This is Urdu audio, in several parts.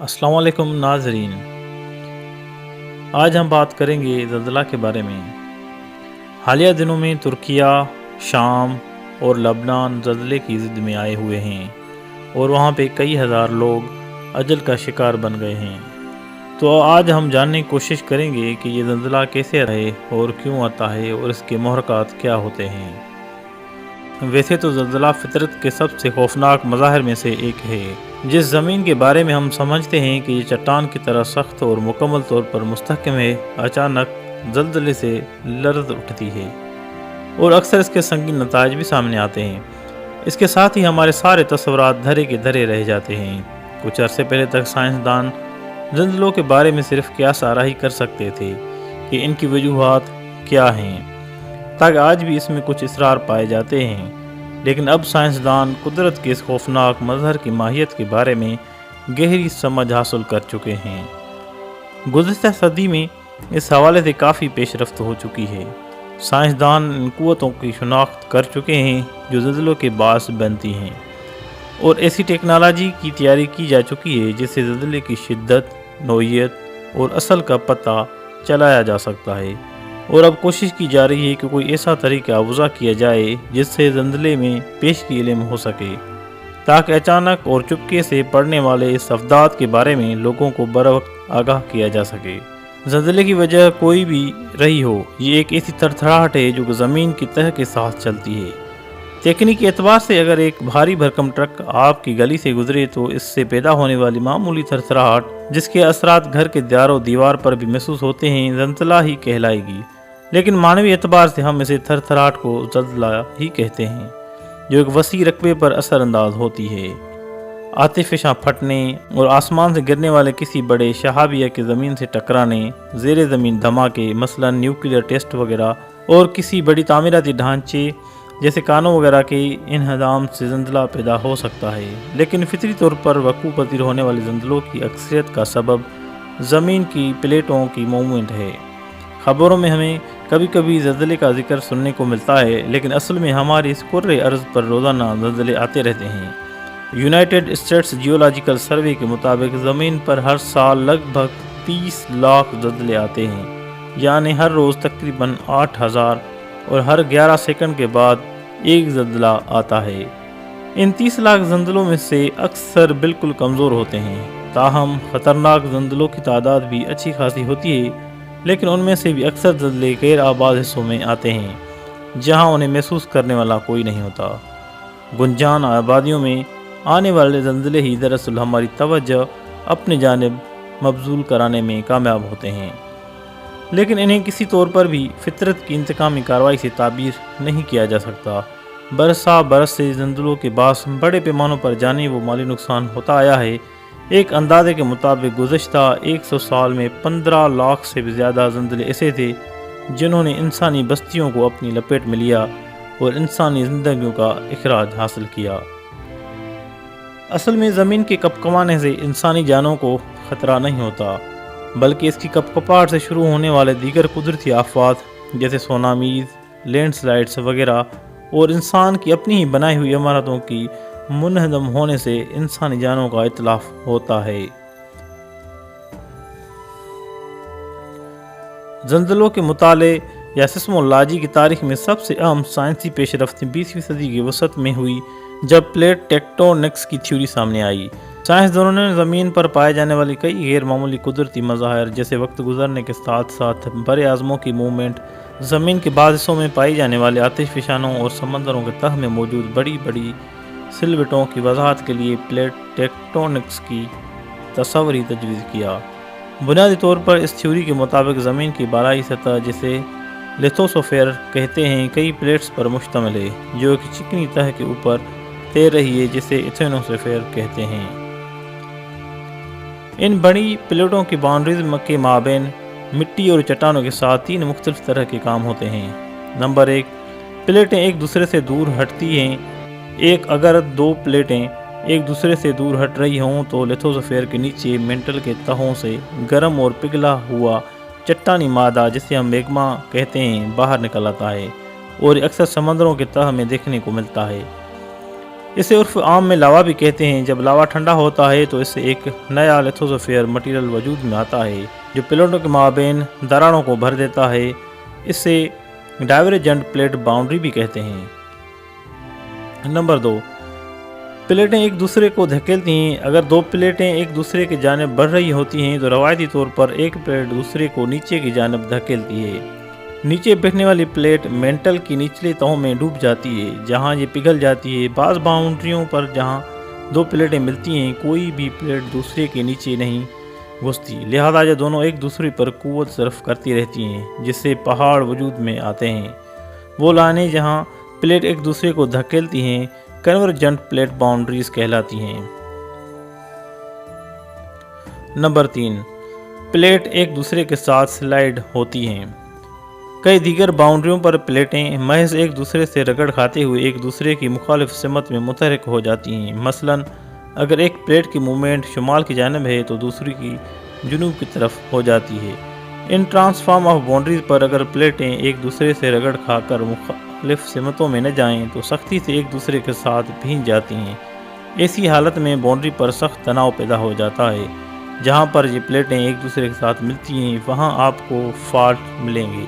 السلام علیکم ناظرین، آج ہم بات کریں گے زلزلہ کے بارے میں۔ حالیہ دنوں میں ترکیہ، شام اور لبنان زلزلے کی زد میں آئے ہوئے ہیں اور وہاں پہ کئی ہزار لوگ اجل کا شکار بن گئے ہیں۔ تو آج ہم جاننے کی کوشش کریں گے کہ یہ زلزلہ کیسے آتا ہے اور کیوں آتا ہے اور اس کے محرکات کیا ہوتے ہیں۔ ویسے تو زلزلہ فطرت کے سب سے خوفناک مظاہر میں سے ایک ہے۔ جس زمین کے بارے میں ہم سمجھتے ہیں کہ یہ چٹان کی طرح سخت اور مکمل طور پر مستحکم ہے، اچانک زلزلے سے لرز اٹھتی ہے اور اکثر اس کے سنگین نتائج بھی سامنے آتے ہیں۔ اس کے ساتھ ہی ہمارے سارے تصورات دھرے کے دھرے رہ جاتے ہیں۔ کچھ عرصے پہلے تک سائنسدان زلزلوں کے بارے میں صرف قیاس آرائی کر سکتے تھے کہ ان کی وجوہات کیا ہیں، تاکہ آج بھی اس میں کچھ اسرار پائے جاتے ہیں، لیکن اب سائنسدان قدرت کے اس خوفناک مظہر کی ماہیت کے بارے میں گہری سمجھ حاصل کر چکے ہیں۔ گزشتہ صدی میں اس حوالے سے کافی پیش رفت ہو چکی ہے۔ سائنسدان ان قوتوں کی شناخت کر چکے ہیں جو زلزلوں کے باعث بنتی ہیں، اور ایسی ٹیکنالوجی کی تیاری کی جا چکی ہے جس سے زلزلے کی شدت، نوعیت اور اصل کا پتہ چلایا جا سکتا ہے، اور اب کوشش کی جا رہی ہے کہ کوئی ایسا طریقہ وضع کیا جائے جس سے زلزلے میں پیشگی علم ہو سکے، تاکہ اچانک اور چپکے سے پڑنے والے اس افداد کے بارے میں لوگوں کو بروقت آگاہ کیا جا سکے۔ زلزلے کی وجہ کوئی بھی رہی ہو، یہ ایک ایسی تھرتھراہٹ ہے جو زمین کی تہہ کے ساتھ چلتی ہے۔ تکنیکی اعتبار سے اگر ایک بھاری بھرکم ٹرک آپ کی گلی سے گزرے تو اس سے پیدا ہونے والی معمولی تھرتھراہٹ، جس کے اثرات گھر کے دیوار و دیوار پر بھی محسوس ہوتے ہیں، زلزلہ ہی کہلائے گی۔ لیکن معنوی اعتبار سے ہم اسے تھرتھراہٹ کو زلزلہ ہی کہتے ہیں، جو ایک وسیع رقبے پر اثر انداز ہوتی ہے۔ آتشفشاں پھٹنے اور آسمان سے گرنے والے کسی بڑے شہابیہ کے زمین سے ٹکرانے، زیر زمین دھماکے مثلا نیوکلیئر ٹیسٹ وغیرہ، اور کسی بڑی تعمیراتی ڈھانچے جیسے کانوں وغیرہ کے انہدام سے زلزلہ پیدا ہو سکتا ہے۔ لیکن فطری طور پر وقوع پذیر ہونے والے زلزلوں کی اکثریت کا سبب زمین کی پلیٹوں کی موومنٹ ہے۔ خبروں میں ہمیں کبھی کبھی زلزلے کا ذکر سننے کو ملتا ہے، لیکن اصل میں ہماری اس کرۂ ارض پر روزانہ زلزلے آتے رہتے ہیں۔ یونائیٹڈ اسٹیٹس جیولوجیکل سروے کے مطابق زمین پر ہر سال لگ بھگ 30 لاکھ زلزلے آتے ہیں، یعنی ہر روز تقریباً 8000 اور ہر 11 سیکنڈ کے بعد ایک زلزلہ آتا ہے۔ ان 30 لاکھ زلزلوں میں سے اکثر بالکل کمزور ہوتے ہیں، تاہم خطرناک زلزلوں کی تعداد بھی اچھی خاصی ہوتی ہے، لیکن ان میں سے بھی اکثر زلزلے غیر آباد حصوں میں آتے ہیں جہاں انہیں محسوس کرنے والا کوئی نہیں ہوتا۔ گنجان آبادیوں میں آنے والے زلزلے ہی دراصل ہماری توجہ اپنی جانب مبذول کرانے میں کامیاب ہوتے ہیں، لیکن انہیں کسی طور پر بھی فطرت کی انتقامی کارروائی سے تعبیر نہیں کیا جا سکتا۔ برسا برس سے زلزلوں کے باعث بڑے پیمانوں پر جانی و مالی نقصان ہوتا آیا ہے۔ ایک اندازے کے مطابق گزشتہ 100 سال میں 15 لاکھ سے بھی زیادہ زلزلے ایسے تھے جنہوں نے انسانی بستیوں کو اپنی لپیٹ میں لیا اور انسانی زندگیوں کا اخراج حاصل کیا۔ اصل میں زمین کے کپکپانے سے انسانی جانوں کو خطرہ نہیں ہوتا، بلکہ اس کی کپکپاہٹ سے شروع ہونے والے دیگر قدرتی آفات جیسے سونامیز، لینڈ سلائڈز وغیرہ، اور انسان کی اپنی ہی بنائی ہوئی عمارتوں کی منہدم ہونے سے انسانی جانوں کا اتلاف ہوتا ہے۔ زلزلوں کے مطالعے یا سیسمولوجی کی تاریخ میں سب سے اہم سائنسی پیش رفت 20ویں صدی کے وسط میں ہوئی، جب پلیٹ ٹیکٹونکس کی تھیوری سامنے آئی۔ سائنسدانوں نے زمین پر پائے جانے والی کئی غیر معمولی قدرتی مظاہر جیسے وقت گزرنے کے ساتھ ساتھ بر اعظموں کی موومنٹ، زمین کے بعض حصوں میں پائی جانے والے آتش فشانوں اور سمندروں کے تہہ میں موجود بڑی بڑی سلوٹوں کی وضاحت کے لیے پلیٹ ٹیکٹونکس کی تصوری تجویز کیا۔ بنیادی طور پر اس تھیوری کے مطابق زمین کی بالائی سطح، جسے لیتھوسفیر کہتے ہیں، کئی پلیٹس پر مشتمل ہے جو ایک چکنی تہہ کے اوپر تیر رہی ہے جسے ایتھنوسفیر کہتے ہیں۔ ان بڑی پلیٹوں کی باؤنڈریز کے مابین مٹی اور چٹانوں کے ساتھ 3 مختلف طرح کے کام ہوتے ہیں۔ نمبر 1، پلیٹیں ایک دوسرے سے دور ہٹتی ہیں۔ اگر 2 پلیٹیں ایک دوسرے سے دور ہٹ رہی ہوں تو لیتھوسفیر کے نیچے مینٹل کے تہوں سے گرم اور پگھلا ہوا چٹانی مادہ، جسے ہم میگما کہتے ہیں، باہر نکل آتا ہے، اور اکثر سمندروں کے تہہ میں دیکھنے کو ملتا ہے۔ اسے عرف عام میں لاوا بھی کہتے ہیں۔ جب لاوا ٹھنڈا ہوتا ہے تو اس سے ایک نیا لیتھوسفیئر مٹیریل وجود میں آتا ہے جو پلیٹوں کے مابین دراڑوں کو بھر دیتا ہے۔ اسے ڈائیورجنٹ پلیٹ باؤنڈری بھی کہتے ہیں۔ نمبر 2، پلیٹیں ایک دوسرے کو دھکیلتی ہیں۔ اگر دو پلیٹیں ایک دوسرے کی جانب بڑھ رہی ہوتی ہیں تو روایتی طور پر ایک پلیٹ دوسرے کو نیچے کی جانب دھکیلتی ہے۔ نیچے بیٹھنے والی پلیٹ مینٹل کی نچلی تہوں میں ڈوب جاتی ہے جہاں یہ پگھل جاتی ہے۔ بعض باؤنڈریوں پر جہاں دو پلیٹیں ملتی ہیں کوئی بھی پلیٹ دوسرے کے نیچے نہیں گھستی، لہذا یہ دونوں ایک دوسرے پر قوت صرف کرتی رہتی ہیں جس سے پہاڑ وجود میں آتے ہیں۔ وہ لائنیں جہاں پلیٹ ایک دوسرے کو دھکیلتی ہیں کنورجنٹ پلیٹ باؤنڈریز کہلاتی ہیں۔ نمبر 3، پلیٹ ایک دوسرے کے ساتھ سلائیڈ ہوتی ہیں۔ کئی دیگر باؤنڈریوں پر پلیٹیں محض ایک دوسرے سے رگڑ کھاتے ہوئے ایک دوسرے کی مخالف سمت میں متحرک ہو جاتی ہیں۔ مثلاً اگر ایک پلیٹ کی موومنٹ شمال کی جانب ہے تو دوسری کی جنوب کی طرف ہو جاتی ہے۔ ان ٹرانسفارم آف باؤنڈریز پر اگر پلیٹیں ایک دوسرے سے رگڑ کھا کر مختلف سمتوں میں نہ جائیں تو سختی سے ایک دوسرے کے ساتھ بھیج جاتی ہیں۔ ایسی حالت میں باؤنڈری پر سخت تناؤ پیدا ہو جاتا ہے۔ جہاں پر یہ پلیٹیں ایک دوسرے کے ساتھ ملتی ہیں وہاں آپ کو فالٹ ملیں گے۔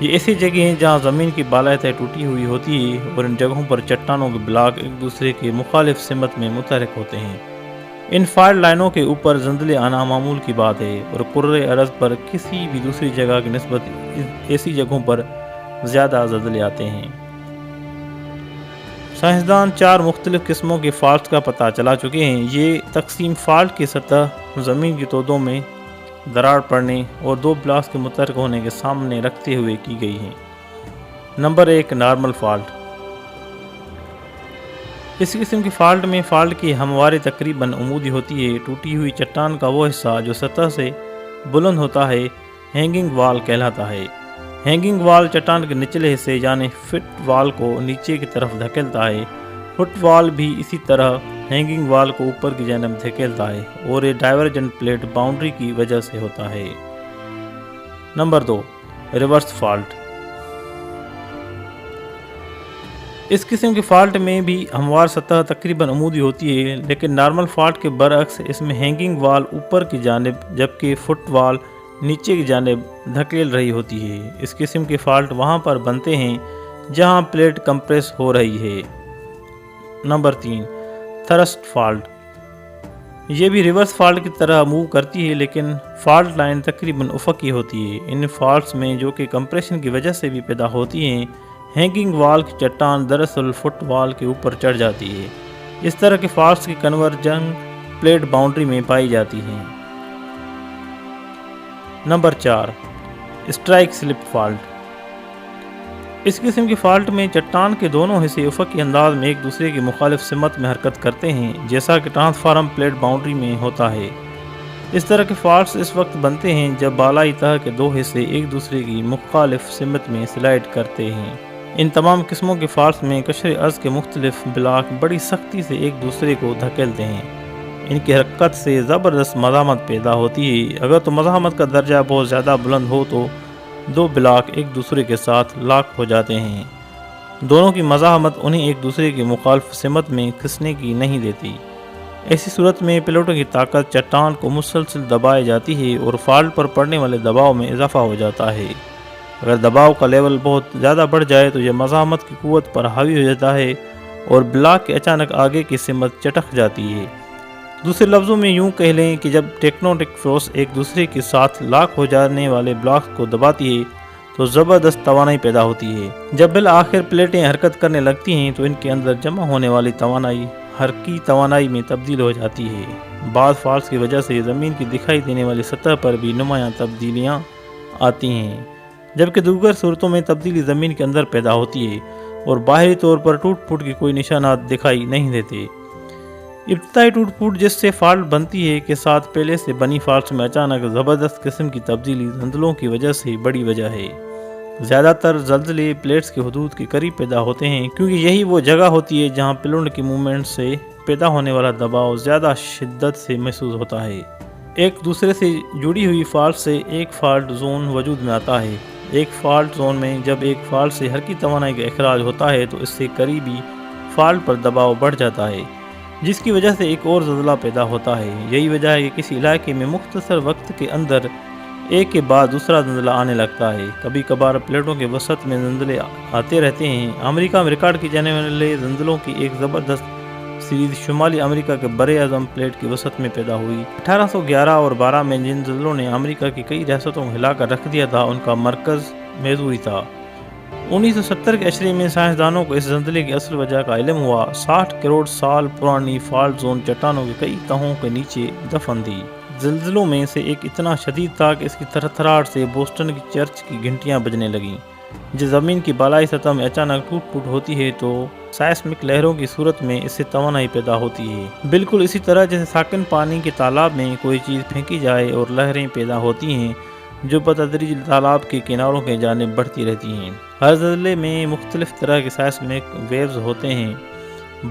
یہ ایسی جگہ ہیں جہاں زمین کی بالا تہہ ٹوٹی ہوئی ہوتی ہے اور ان جگہوں پر چٹانوں کے بلاک ایک دوسرے کے مخالف سمت میں متحرک ہوتے ہیں۔ ان فالٹ لائنوں کے اوپر زلزلے آنا معمول کی بات ہے اور کرۂ ارض پر کسی بھی دوسری جگہ کی نسبت ایسی جگہوں پر زیادہ زلزلے آتے ہیں۔ سائنسدان 4 مختلف قسموں کے فالٹس کا پتہ چلا چکے ہیں۔ یہ تقسیم فالٹ کی سطح زمین کی تودوں میں دراڑ پڑنے اور 2 بلاکس کے متحرک ہونے کے سامنے رکھتے ہوئے کی گئی ہیں۔ Number 1، normal fault. اس قسم کی فالٹ میں فالٹ کی ہمواری تقریباً عمودی ہوتی ہے۔ ٹوٹی ہوئی چٹان کا وہ حصہ جو سطح سے بلند ہوتا ہے ہینگنگ وال کہلاتا ہے۔ ہینگنگ وال چٹان کے نچلے حصے یعنی فٹ وال کو نیچے کی طرف دھکیلتا ہے۔ فٹ وال بھی اسی طرح ہینگنگ وال کو اوپر کی جانب دھکیلتا ہے اور یہ ڈائیورجنٹ پلیٹ باؤنڈری کی وجہ سے ہوتا ہے۔ Number 2، reverse fault. اس قسم کے فالٹ میں بھی ہموار سطح تقریباً عمودی ہوتی ہے لیکن نارمل فالٹ کے برعکس اس میں ہینگنگ وال اوپر کی جانب جبکہ فٹ وال نیچے کی جانب دھکیل رہی ہوتی ہے۔ اس قسم کے فالٹ وہاں پر بنتے ہیں جہاں پلیٹ کمپریس ہو رہی ہے۔ Number 3، thrust fault. یہ بھی ریورس فالٹ کی طرح موو کرتی ہے لیکن فالٹ لائن تقریباً افقی ہوتی ہے۔ ان فالٹس میں جو کہ کمپریشن کی وجہ سے بھی پیدا ہوتی ہیں ہینگنگ وال کی چٹان دراصل فٹ وال کے اوپر چڑھ جاتی ہے۔ اس طرح کے فالٹس کی کنورجنٹ پلیٹ باؤنڈری میں پائی جاتی ہیں۔ Number 4، strike slip fault. اس قسم کی فالٹ میں چٹان کے دونوں حصے افقی انداز میں ایک دوسرے کی مخالف سمت میں حرکت کرتے ہیں جیسا کہ ٹرانسفارم پلیٹ باؤنڈری میں ہوتا ہے۔ اس طرح کے فالٹس اس وقت بنتے ہیں جب بالائی تہہ کے 2 حصے ایک دوسرے کی مخالف سمت میں سلائڈ کرتے ہیں۔ ان تمام قسموں کے فالٹس میں قشر ارض کے مختلف بلاک بڑی سختی سے ایک دوسرے کو دھکیلتے ہیں۔ ان کی حرکت سے زبردست مزاحمت پیدا ہوتی ہے۔ اگر تو مزاحمت کا درجہ بہت زیادہ بلند ہو تو 2 بلاک ایک دوسرے کے ساتھ لاک ہو جاتے ہیں۔ دونوں کی مزاحمت انہیں ایک دوسرے کی مخالف سمت میں کھسنے کی نہیں دیتی۔ ایسی صورت میں پلیٹوں کی طاقت چٹان کو مسلسل دبائے جاتی ہے اور فالٹ پر پڑنے والے دباؤ میں اضافہ ہو جاتا ہے۔ اگر دباؤ کا لیول بہت زیادہ بڑھ جائے تو یہ مزاحمت کی قوت پر حاوی ہو جاتا ہے اور بلاک کے اچانک آگے کی سمت چٹک جاتی ہے۔ دوسرے لفظوں میں یوں کہہ لیں کہ جب ٹیکٹونک فورس ایک دوسرے کے ساتھ لاک ہو جانے والے بلاکس کو دباتی ہے تو زبردست توانائی پیدا ہوتی ہے۔ جب بالآخر پلیٹیں حرکت کرنے لگتی ہیں تو ان کے اندر جمع ہونے والی توانائی حرکی توانائی میں تبدیل ہو جاتی ہے۔ بعض فالٹس کی وجہ سے زمین کی دکھائی دینے والی سطح پر بھی نمایاں تبدیلیاں آتی ہیں جبکہ دیگر صورتوں میں تبدیلی زمین کے اندر پیدا ہوتی ہے اور باہری طور پر ٹوٹ پھوٹ کے کوئی نشانات دکھائی نہیں دیتے۔ ابتدائی ٹوٹ پھوٹ جس سے فالٹ بنتی ہے کے ساتھ پہلے سے بنی فالٹس میں اچانک زبردست قسم کی تبدیلی زلزلوں کی وجہ سے بڑی وجہ ہے۔ زیادہ تر زلزلے پلیٹس کی حدود کے قریب پیدا ہوتے ہیں کیونکہ یہی وہ جگہ ہوتی ہے جہاں پلیٹوں کی موومنٹ سے پیدا ہونے والا دباؤ زیادہ شدت سے محسوس ہوتا ہے۔ ایک دوسرے سے جڑی ہوئی فالٹ سے ایک فالٹ زون وجود میں آتا ہے۔ ایک فالٹ زون میں جب ایک فالٹ سے حرکی توانائی کا اخراج ہوتا ہے تو اس سے قریبی فالٹ پر دباؤ بڑھ جاتا ہے، جس کی وجہ سے ایک اور زلزلہ پیدا ہوتا ہے۔ یہی وجہ ہے کہ کسی علاقے میں مختصر وقت کے اندر ایک کے بعد دوسرا زلزلہ آنے لگتا ہے۔ کبھی کبھار پلیٹوں کے وسط میں زلزلے آتے رہتے ہیں۔ امریکہ میں ریکارڈ کی جانے والے زلزلوں کی ایک زبردست سیریز شمالی امریکہ کے بر اعظم پلیٹ کے وسط میں پیدا ہوئی۔ 1811 اور 12 میں جن زلزلوں نے امریکہ کی کئی ریاستوں کو ہلا کر رکھ دیا تھا، ان کا مرکز میزوری تھا۔ 1970 کے عشرے میں سائنسدانوں کو اس زلزلے کی اصل وجہ کا علم ہوا۔ 60 کروڑ سال پرانی فالٹ زون چٹانوں کے کئی تہوں کے نیچے دفن تھی۔ زلزلوں میں سے ایک اتنا شدید تھا کہ اس کی تھرتھراہٹ سے بوسٹن کی چرچ کی گھنٹیاں بجنے لگیں۔ جب زمین کی بالائی سطح میں اچانک ٹوٹ پھوٹ ہوتی ہے تو سائسمک لہروں کی صورت میں اس سے توانائی پیدا ہوتی ہے، بالکل اسی طرح جیسے ساکن پانی کے تالاب میں کوئی چیز پھینکی جائے اور لہریں پیدا ہوتی ہیں جو بتدریج تالاب کے کناروں کے جانب بڑھتی رہتی ہیں۔ ہر زلزلے میں مختلف طرح کے سائسمک ویوز ہوتے ہیں۔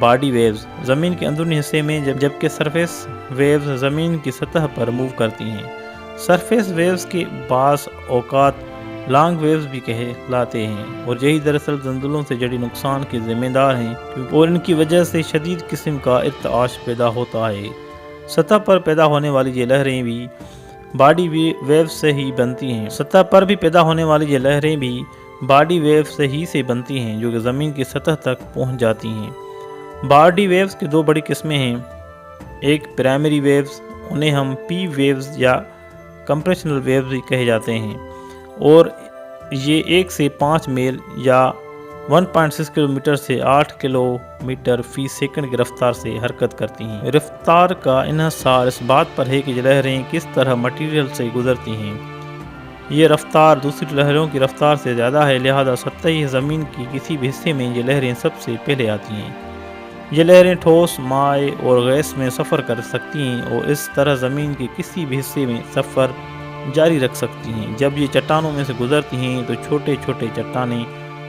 باڈی ویوز زمین کے اندرونی حصے میں، جبکہ سرفیس ویوز زمین کی سطح پر موو کرتی ہیں۔ سرفیس ویوز کے بعض اوقات لانگ ویوز بھی کہلاتے ہیں، اور یہی دراصل زلزلوں سے جڑی نقصان کے ذمہ دار ہیں، اور ان کی وجہ سے شدید قسم کا ارتعاش پیدا ہوتا ہے۔ سطح پر پیدا ہونے والی یہ لہریں بھی باڈی ویوز سے ہی بنتی ہیں۔ سطح پر بھی پیدا ہونے والی یہ لہریں بھی باڈی ویوز سے بنتی ہیں، جو کہ زمین کی سطح تک پہنچ جاتی ہیں۔ باڈی ویوز کی دو بڑی قسمیں ہیں۔ ایک پرائمری ویوز، انہیں ہم پی ویوز یا کمپریشنل ویوز بھی کہے جاتے ہیں، اور یہ 1 سے 5 میل یا 1.6 کلومیٹر سے 8 کلومیٹر فی سیکنڈ کی رفتار سے حرکت کرتی ہیں۔ رفتار کا انحصار اس بات پر ہے کہ یہ لہریں کس طرح مٹیریل سے گزرتی ہیں۔ یہ رفتار دوسری لہروں کی رفتار سے زیادہ ہے، لہذا سطحی زمین کی کسی بھی حصے میں یہ لہریں سب سے پہلے آتی ہیں۔ یہ لہریں ٹھوس، مائع اور گیس میں سفر کر سکتی ہیں، اور اس طرح زمین کے کسی بھی حصے میں سفر جاری رکھ سکتی ہیں۔ جب یہ چٹانوں میں سے گزرتی ہیں تو چھوٹے چھوٹے چٹانیں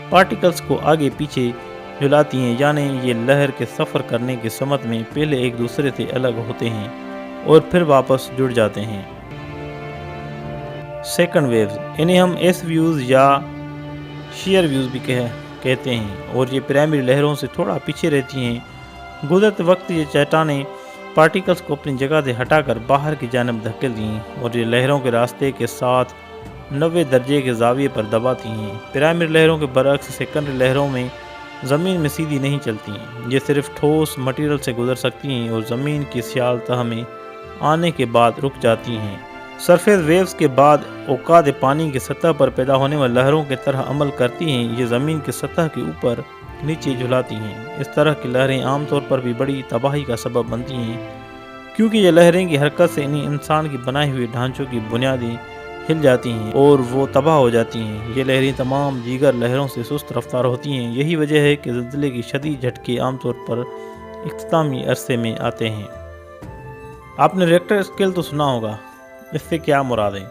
پارٹیکلز کو آگے پیچھے جھلاتی ہیں، یعنی یہ لہر کے سفر کرنے کی سمت میں پہلے ایک دوسرے سے الگ ہوتے ہیں اور پھر واپس جڑ جاتے ہیں۔ سیکنڈ ویوز، انہیں ہم ایس ویوز یا شیئر ویوز بھی کہتے ہیں، اور یہ پرائمری لہروں سے تھوڑا پیچھے رہتی ہیں۔ گزرتے وقت یہ چٹانیں پارٹیکلز کو اپنی جگہ سے ہٹا کر باہر کی جانب دھکیل دیں، اور یہ لہروں کے راستے کے ساتھ 90 درجے کے زاویے پر دباتی ہیں۔ پرائمری لہروں کے برعکس سیکنڈری لہروں میں زمین میں سیدھی نہیں چلتی ہیں، یہ صرف ٹھوس مٹیریل سے گزر سکتی ہیں اور زمین کی سیال تہ میں آنے کے بعد رک جاتی ہیں۔ سرفیس ویوز کے بعد اوقات پانی کی سطح پر پیدا ہونے والی لہروں کی طرح عمل کرتی ہیں، یہ زمین کی سطح کے اوپر نیچے جھلاتی ہیں۔ اس طرح کی لہریں عام طور پر بھی بڑی تباہی کا سبب بنتی ہیں، کیونکہ یہ لہریں کی حرکت سے انسان کی بنائی ہوئی ڈھانچوں کی بنیادیں ہل جاتی ہیں اور وہ تباہ ہو جاتی ہیں۔ یہ لہریں تمام دیگر لہروں سے سست رفتار ہوتی ہیں، یہی وجہ ہے کہ زلزلے کی شدید جھٹکے عام طور پر اختتامی عرصے میں آتے ہیں۔ آپ نے ریکٹر اسکیل تو سنا ہوگا، اس سے کیا مراد ہے؟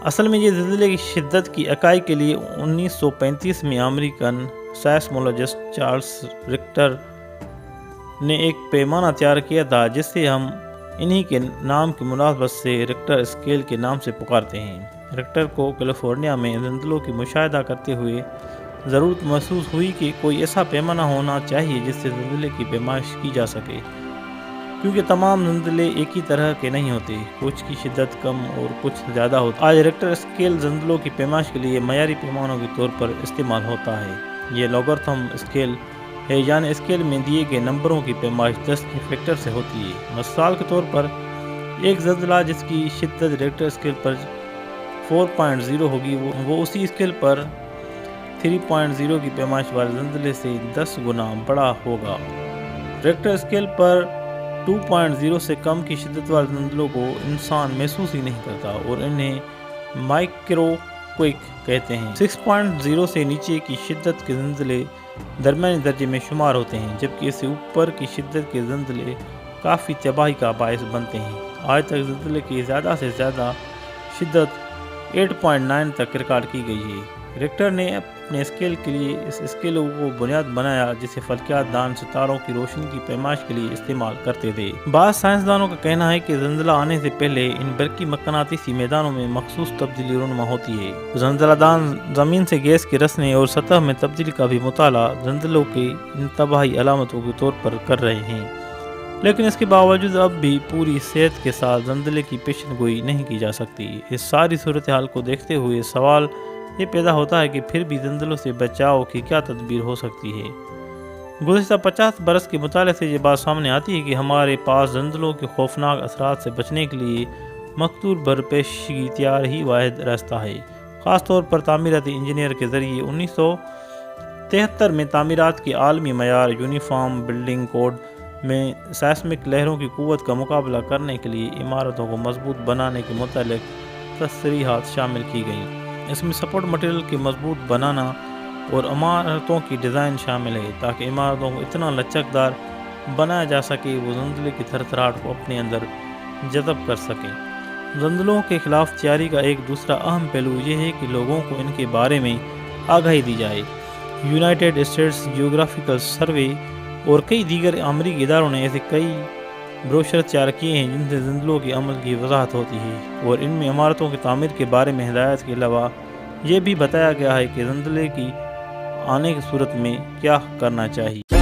اصل میں یہ زلزلے کی شدت کی اکائی کے لیے 1935 میں امریکن سائسمولوجسٹ چارلس ریکٹر نے ایک پیمانہ تیار کیا تھا، جس سے ہم انہی کے نام کی مناسبت سے ریکٹر اسکیل کے نام سے پکارتے ہیں۔ ریکٹر کو کیلیفورنیا میں زلزلوں کی مشاہدہ کرتے ہوئے ضرورت محسوس ہوئی کہ کوئی ایسا پیمانہ ہونا چاہیے جس سے زلزلے کی پیمائش کی جا سکے، کیونکہ تمام زلزلے ایک ہی طرح کے نہیں ہوتے، کچھ کی شدت کم اور کچھ زیادہ ہوتی ہے۔ آج ریکٹر اسکیل زلزلوں کی پیمائش کے لیے معیاری پیمانوں کے طور پر استعمال ہوتا ہے۔ یہ لوگرتھم اسکیل ہے، یعنی اسکیل میں دیے گئے نمبروں کی پیمائش 10 کے فیکٹر سے ہوتی ہے۔ مثال کے طور پر ایک زلزلہ جس کی شدت ریکٹر اسکیل پر 4.0 ہوگی، وہ اسی اسکیل پر 3.0 کی پیمائش والے زلزلے سے 10 گنا بڑا ہوگا۔ ریکٹر اسکیل پر 2.0 سے کم کی شدت والے زلزلوں کو انسان محسوس ہی نہیں کرتا اور انہیں مائکرو کوئک کہتے ہیں۔ 6.0 سے نیچے کی شدت کے زلزلے درمیانی درجے میں شمار ہوتے ہیں، جبکہ اس سے اوپر کی شدت کے زلزلے کافی تباہی کا باعث بنتے ہیں۔ آج تک زلزلے کی زیادہ سے زیادہ شدت 8.9 تک ریکارڈ کی گئی ہے۔ ریکٹر نے اپنے اسکیل کے لیے اس اسکیل کو بنیاد بنایا جسے فلکیات دان ستاروں کی روشنی کی پیمائش کے لیے استعمال کرتے تھے۔ بعض سائنسدانوں کا کہنا ہے کہ زلزلہ آنے سے پہلے ان برقی مقناطیسی میدانوں میں مخصوص تبدیلی رونما ہوتی ہے۔ زلزلہ دان زمین سے گیس کے رسنے اور سطح میں تبدیلی کا بھی مطالعہ زلزلوں کے انتباہی علامتوں کے طور پر کر رہے ہیں، لیکن اس کے باوجود اب بھی پوری صحت کے ساتھ زلزلے کی پیشن گوئی نہیں کی جا سکتی۔ اس ساری صورتحال کو دیکھتے ہوئے سوال یہ پیدا ہوتا ہے کہ پھر بھی زلزلوں سے بچاؤ کی کیا تدبیر ہو سکتی ہے۔ گزشتہ 50 برس کے مطالعے سے یہ بات سامنے آتی ہے کہ ہمارے پاس زلزلوں کے خوفناک اثرات سے بچنے کے لیے مقطوع برپیشگی تیار ہی واحد راستہ ہے، خاص طور پر تعمیراتی انجینئر کے ذریعے۔ 1973 میں تعمیرات کے عالمی معیار یونیفارم بلڈنگ کوڈ میں سیسمک لہروں کی قوت کا مقابلہ کرنے کے لیے عمارتوں کو مضبوط بنانے کے متعلق تصریحات شامل کی گئیں۔ اس میں سپورٹ مٹیریل کے مضبوط بنانا اور عمارتوں کی ڈیزائن شامل ہے تاکہ عمارتوں کو اتنا لچکدار بنایا جا سکے وہ زلزلے کی تھرتھراہٹ کو اپنے اندر جذب کر سکیں۔ زلزلوں کے خلاف تیاری کا ایک دوسرا اہم پہلو یہ ہے کہ لوگوں کو ان کے بارے میں آگاہی دی جائے۔ یونائٹڈ اسٹیٹس جیوگرافیکل سروے اور کئی دیگر امریکی اداروں نے ایسے کئی بروشر تیار کیے ہیں جن سے زلزلوں کے عمل کی وضاحت ہوتی ہے، اور ان میں عمارتوں کی تعمیر کے بارے میں ہدایات کے علاوہ یہ بھی بتایا گیا ہے کہ زلزلے کی آنے کی صورت میں کیا کرنا چاہیے۔